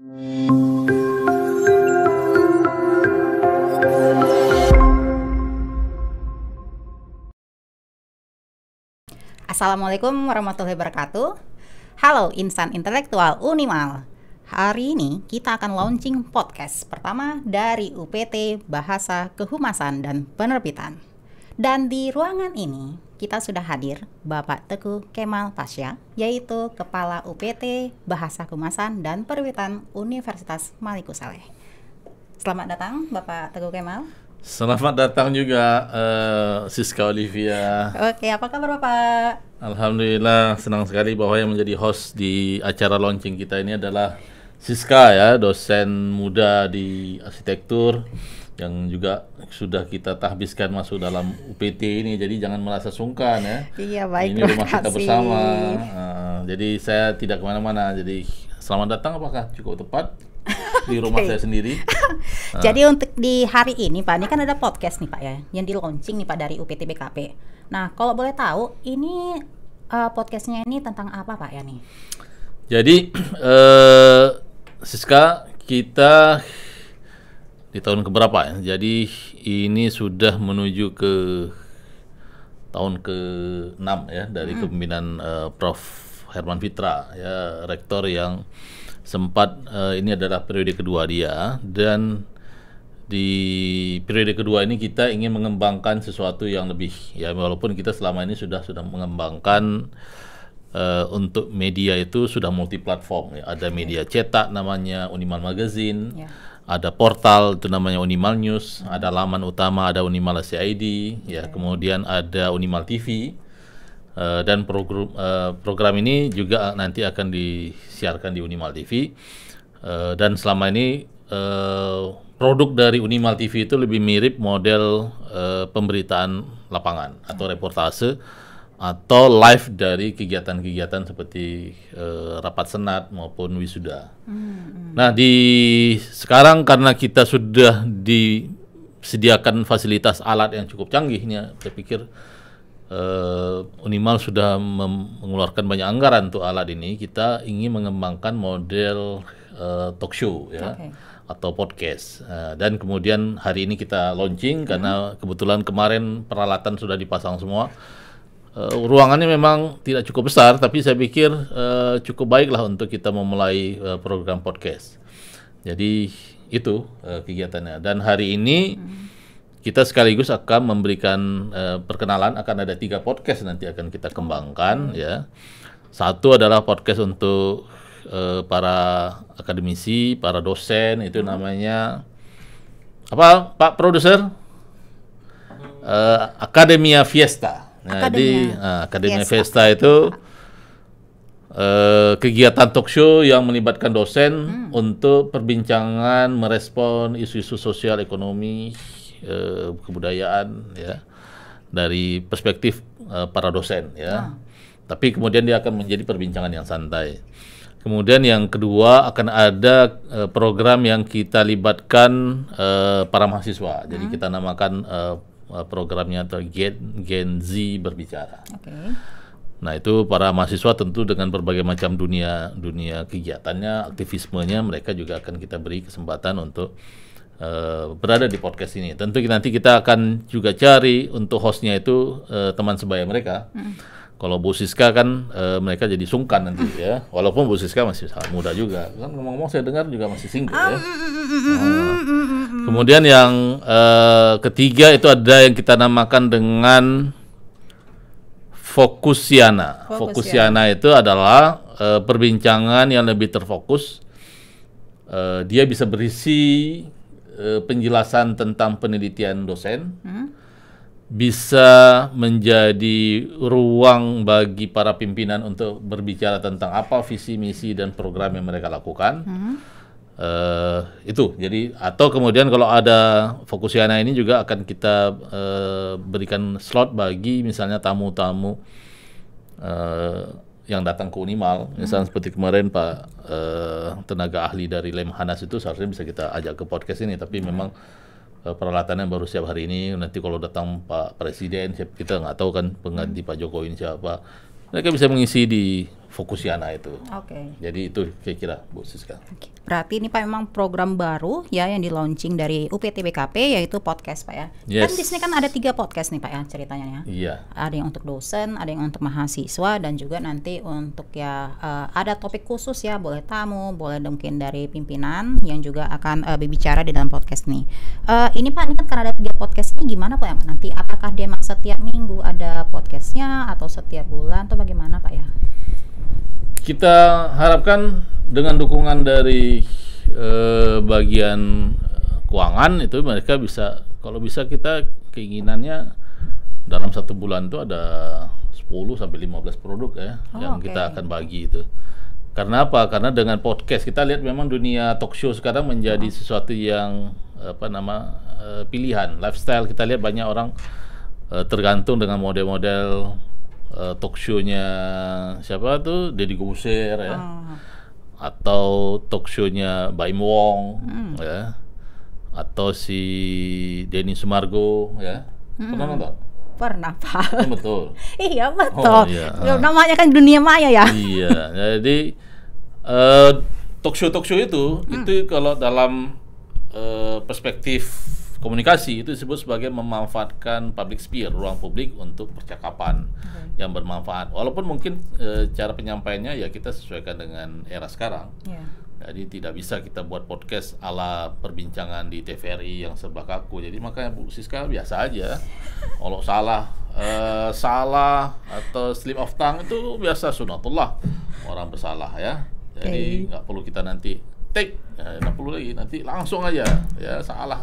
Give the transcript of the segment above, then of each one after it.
Assalamualaikum warahmatullahi wabarakatuh. Halo insan intelektual Unimal. Hari ini kita akan launching podcast pertama dari UPT Bahasa Kehumasan dan Penerbitan. Dan di ruangan ini kita sudah hadir Bapak Teguh Kemal Pasha, yaitu Kepala UPT Bahasa Kehumasan dan Penerbitan Universitas Maliku Saleh. Selamat datang Bapak Teguh Kemal. Selamat datang juga Siska Olivia. Oke, apa kabar Bapak? Alhamdulillah, senang sekali bahwa yang menjadi host di acara launching kita ini adalah Siska ya, dosen muda di arsitektur yang juga sudah kita tahbiskan masuk dalam UPT ini. Jadi jangan merasa sungkan ya. Iya, baik. Ini rumah kita bersama. Jadi saya tidak kemana-mana. Jadi selamat datang, apakah cukup tepat? Di rumah saya sendiri. Jadi untuk di hari ini Pak, ini kan ada podcast nih Pak ya, yang di launching nih Pak dari UPT BKP. Nah, kalau boleh tahu ini podcastnya ini tentang apa Pak ya nih? Jadi Siska, kita di tahun keberapa ya? Jadi ini sudah menuju ke tahun ke-6 ya dari kepemimpinan Prof. Herman Fitra ya, rektor yang sempat ini adalah periode kedua dia, dan di periode kedua ini kita ingin mengembangkan sesuatu yang lebih ya, walaupun kita selama ini sudah mengembangkan untuk media itu sudah multiplatform ya. Ada media cetak namanya Unimal Magazine, ada portal itu namanya Unimal News, ada laman utama ada Unimal CID ya, kemudian ada Unimal TV. Dan program ini juga nanti akan disiarkan di Unimal TV, dan selama ini produk dari Unimal TV itu lebih mirip model pemberitaan lapangan atau reportase atau live dari kegiatan-kegiatan seperti rapat senat maupun wisuda. Nah, sekarang karena kita sudah disediakan fasilitas alat yang cukup canggihnya, saya pikir Unimal sudah mengeluarkan banyak anggaran untuk alat ini. Kita ingin mengembangkan model talk show ya, atau podcast. Dan kemudian hari ini kita launching karena kebetulan kemarin peralatan sudah dipasang semua. Ruangannya memang tidak cukup besar, tapi saya pikir cukup baiklah untuk kita memulai program podcast. Jadi itu kegiatannya. Dan hari ini kita sekaligus akan memberikan perkenalan, akan ada 3 podcast nanti akan kita kembangkan ya. Satu adalah podcast untuk para akademisi, para dosen, itu namanya apa Pak Produser? Academia Fiesta. Nah, Academia Fiesta itu kegiatan talk show yang melibatkan dosen untuk perbincangan merespon isu-isu sosial, ekonomi, kebudayaan ya, dari perspektif para dosen ya. Tapi kemudian dia akan menjadi perbincangan yang santai. Kemudian yang kedua akan ada program yang kita libatkan para mahasiswa. Jadi kita namakan programnya Gen Z berbicara. Nah, itu para mahasiswa tentu dengan berbagai macam dunia kegiatannya, aktivismenya, mereka juga akan kita beri kesempatan untuk berada di podcast ini. Tentu nanti kita akan juga cari untuk hostnya itu teman sebaya mereka. Kalau Bu Siska kan mereka jadi sungkan nanti ya. Walaupun Bu Siska masih sangat muda juga. Kan ngomong-ngomong saya dengar juga masih single ya. Kemudian yang ketiga itu ada yang kita namakan dengan Fokusiana. Fokusiana itu adalah perbincangan yang lebih terfokus. Dia bisa berisi penjelasan tentang penelitian dosen, bisa menjadi ruang bagi para pimpinan untuk berbicara tentang apa visi, misi, dan program yang mereka lakukan. Itu jadi, atau kemudian kalau ada Fokusiana ini juga akan kita berikan slot bagi misalnya tamu-tamu yang datang ke Unimal, misalnya seperti kemarin Pak tenaga ahli dari Lemhanas itu seharusnya bisa kita ajak ke podcast ini, tapi memang peralatannya baru siap hari ini. Nanti kalau datang Pak Presiden, kita nggak tahu kan pengganti Pak Jokowi ini siapa, mereka bisa mengisi di Fokusiana itu. Oke. Jadi itu kira-kira Bu Siska. Oke. Berarti ini Pak memang program baru ya yang di launching dari UPT BKP yaitu podcast Pak ya. Kan Yes. di sini kan ada 3 podcast nih Pak ya ceritanya ya. Iya. Ada yang untuk dosen, ada yang untuk mahasiswa, dan juga nanti untuk ya ada topik khusus ya, boleh tamu, boleh mungkin dari pimpinan yang juga akan berbicara di dalam podcast nih. Ini Pak, ini kan karena ada 3 podcast ini gimana Pak ya Pak? Nanti apakah dia memang setiap minggu ada podcastnya atau setiap bulan atau bagaimana Pak ya? Kita harapkan dengan dukungan dari bagian keuangan itu mereka bisa, kalau bisa kita keinginannya dalam 1 bulan itu ada 10 sampai 15 produk ya yang oke. kita akan bagi itu. Karena apa? Karena dengan podcast kita lihat memang dunia talk show sekarang menjadi sesuatu yang pilihan, lifestyle. Kita lihat banyak orang tergantung dengan model-model talk show-nya siapa tuh, Deddy Corbuzier ya, atau talk show-nya Baim Wong ya, atau si Denny Sumargo ya. Pernah nonton? Pernah Pak. Betul. Iya betul. Oh, iya. Ya, namanya kan dunia maya ya. Iya, jadi talk show itu kalau dalam perspektif komunikasi itu disebut sebagai memanfaatkan public sphere, ruang publik untuk percakapan yang bermanfaat. Walaupun mungkin cara penyampaiannya ya kita sesuaikan dengan era sekarang. Yeah. Jadi tidak bisa kita buat podcast ala perbincangan di TVRI yang serba kaku. Jadi makanya Bu Siska biasa aja. Kalau salah atau slip of tongue itu biasa sunatullah, orang bersalah ya. Jadi nggak perlu kita nanti take, nggak perlu lagi, nanti langsung aja ya, salah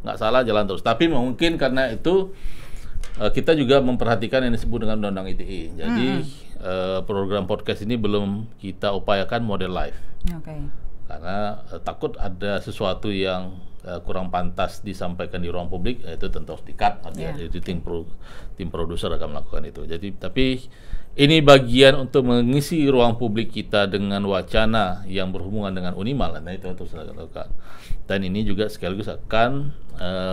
nggak salah jalan terus. Tapi mungkin karena itu kita juga memperhatikan yang disebut dengan Undang-Undang ITE. Jadi program podcast ini belum kita upayakan model live. Oke. Karena takut ada sesuatu yang kurang pantas disampaikan di ruang publik, itu tentu harus di-cut. Jadi tim produser akan melakukan itu. Jadi tapi ini bagian untuk mengisi ruang publik kita dengan wacana yang berhubungan dengan Unimal. Nah itu harus dilakukan. Dan ini juga sekaligus akan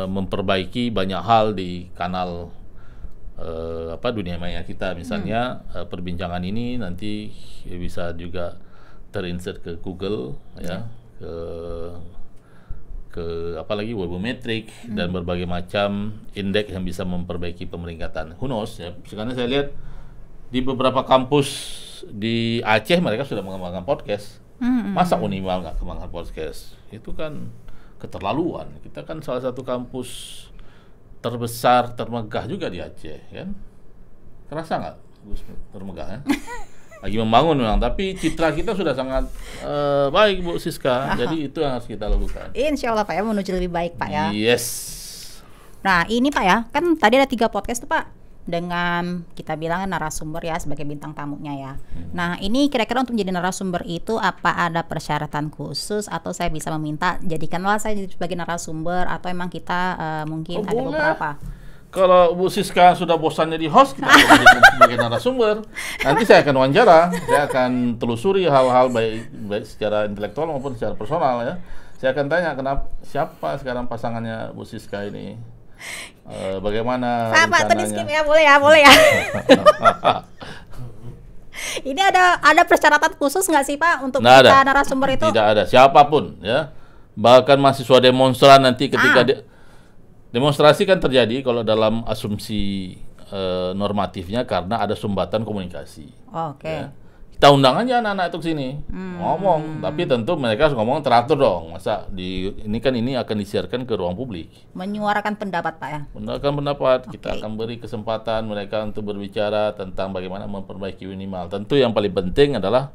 memperbaiki banyak hal di kanal dunia maya kita. Misalnya perbincangan ini nanti bisa juga terinsert ke Google ya, ke apalagi Webometric dan berbagai macam indeks yang bisa memperbaiki pemeringkatan. Who knows ya. Sekarang saya lihat di beberapa kampus di Aceh mereka sudah mengembangkan podcast. Masa Unimal nggak kembangkan podcast? Itu kan keterlaluan. Kita kan salah satu kampus terbesar, termegah juga di Aceh, kan? Terasa nggak termegah ya? Lagi membangun memang, tapi citra kita sudah sangat baik Bu Siska. Jadi itu yang harus kita lakukan. Insya Allah Pak ya, menuju lebih baik Pak ya. Yes. Nah ini Pak ya, kan tadi ada 3 podcast tuh Pak, dengan kita bilang narasumber ya sebagai bintang tamunya ya. Nah ini kira-kira untuk menjadi narasumber itu apa ada persyaratan khusus, atau saya bisa meminta jadikanlah saya sebagai narasumber, atau emang kita mungkin ada boleh. beberapa? Kalau Bu Siska sudah bosan jadi host, kita jadikan sebagai narasumber. Nanti saya akan wawancara, saya akan telusuri hal-hal baik secara intelektual maupun secara personal ya. Saya akan tanya siapa sekarang pasangannya Bu Siska ini. Bagaimana Pak tadi rencananya? skip ya, boleh ya. Ini ada persyaratan khusus nggak sih Pak untuk Nggak kita ada. narasumber itu? Tidak ada, siapapun ya. Bahkan mahasiswa demonstran nanti ketika demonstrasi kan terjadi kalau dalam asumsi normatifnya karena ada sumbatan komunikasi. Oke. Ya. Kita undang aja anak-anak itu ke sini ngomong, tapi tentu mereka harus ngomong teratur dong. Masa ini akan disiarkan ke ruang publik. Menyuarakan pendapat Pak ya. Menyuarakan pendapat, kita akan beri kesempatan mereka untuk berbicara tentang bagaimana memperbaiki Unimal. Tentu yang paling penting adalah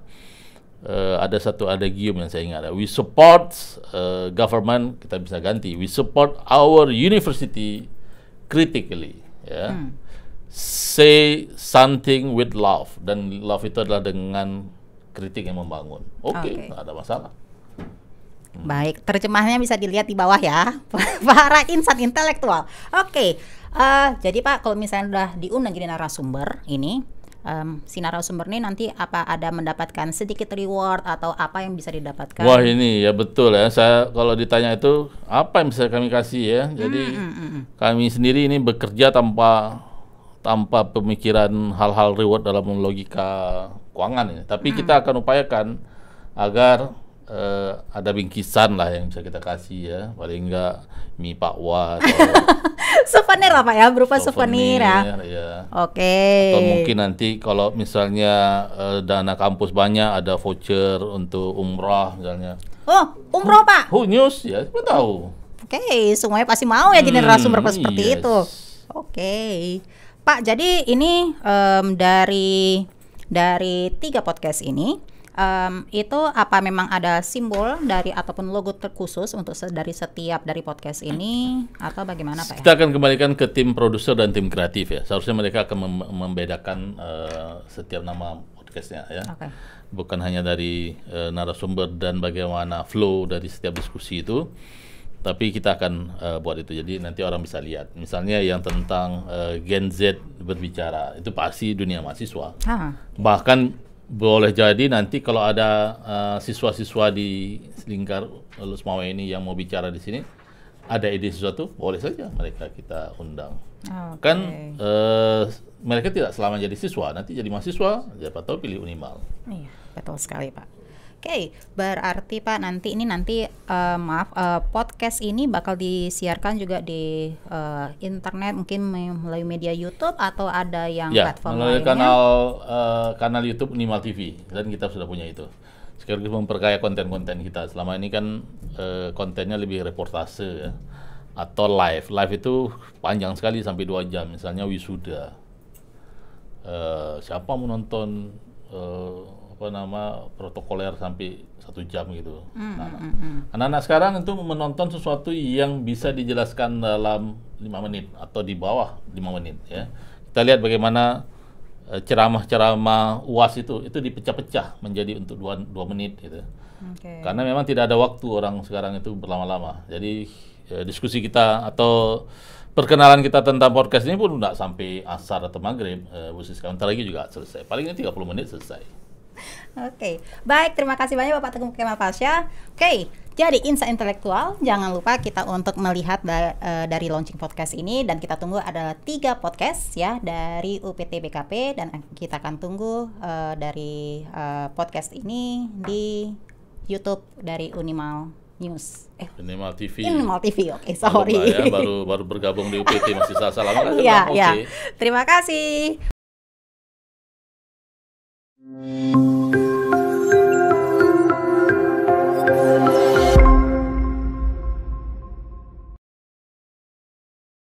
ada satu adagium yang saya ingat. We support government, kita bisa ganti. We support our university critically. Ya. Say something with love, dan love itu adalah dengan kritik yang membangun. Oke, nggak ada masalah. Baik, terjemahnya bisa dilihat di bawah ya. Para insan intelektual. Oke. Jadi Pak, kalau misalnya udah diundang jadi narasumber ini, si narasumber ini nanti apa ada mendapatkan sedikit reward atau apa yang bisa didapatkan? Wah ini ya betul ya. Saya kalau ditanya itu apa yang bisa kami kasih ya. Jadi kami sendiri ini bekerja tanpa tanpa pemikiran hal-hal reward dalam logika keuangan ya. Tapi kita akan upayakan agar ada bingkisan lah yang bisa kita kasih ya, paling enggak mie pakwa atau Souvenir lah Pak ya, berupa souvenir ya. ya. Oke. Atau mungkin nanti kalau misalnya dana kampus banyak, ada voucher untuk umrah misalnya. Oh, umroh Pak. Who news ya, siapa tahu. Oke, semuanya pasti mau ya jadi narasumber seperti yes. itu. Oke, Pak. Jadi ini dari 3 podcast ini itu apa memang ada simbol dari ataupun logo terkhusus untuk dari setiap dari podcast ini atau bagaimana Pak ya? Kita akan kembalikan ke tim produser dan tim kreatif ya. Seharusnya mereka akan membedakan setiap nama podcastnya ya. Oke. Bukan hanya dari narasumber dan bagaimana flow dari setiap diskusi itu, tapi kita akan buat itu. Jadi nanti orang bisa lihat. Misalnya yang tentang Gen Z berbicara, itu pasti dunia mahasiswa. Bahkan boleh jadi nanti kalau ada siswa-siswa di lingkar Lulus Mawai ini yang mau bicara di sini, ada ide sesuatu, boleh saja mereka kita undang. Okay. Kan mereka tidak selama jadi siswa, nanti jadi mahasiswa, siapa tahu pilih Unimal. Iya, betul sekali Pak. Oke, berarti Pak nanti podcast ini bakal disiarkan juga di internet, mungkin melalui media YouTube atau ada yang platform melalui lainnya? kanal YouTube Unimal TV, dan kita sudah punya itu. Sekaligus memperkaya konten-konten kita. Selama ini kan kontennya lebih reportase ya, atau live. Live itu panjang sekali sampai 2 jam, misalnya wisuda. Siapa mau nonton protokoler sampai 1 jam gitu. Anak-anak sekarang itu menonton sesuatu yang bisa dijelaskan dalam 5 menit atau di bawah 5 menit ya. Kita lihat bagaimana ceramah-ceramah UAS itu dipecah-pecah menjadi untuk 2 menit gitu. Okay. Karena memang tidak ada waktu orang sekarang itu berlama-lama. Jadi diskusi kita atau perkenalan kita tentang podcast ini pun tidak sampai asar atau maghrib. Bu Siska, bentar lagi juga selesai. Palingnya 30 menit selesai. Oke, baik, terima kasih banyak Bapak Teguh Kemal Pasha. Oke, jadi Insan Intelektual, jangan lupa kita untuk melihat dari launching podcast ini, dan kita tunggu ada 3 podcast ya dari UPT BKP, dan kita akan tunggu dari podcast ini di YouTube dari Unimal News. Unimal TV. Unimal TV, oke, sorry. Ya, baru bergabung di UPT, masih salah kan? Iya, okay. Terima kasih.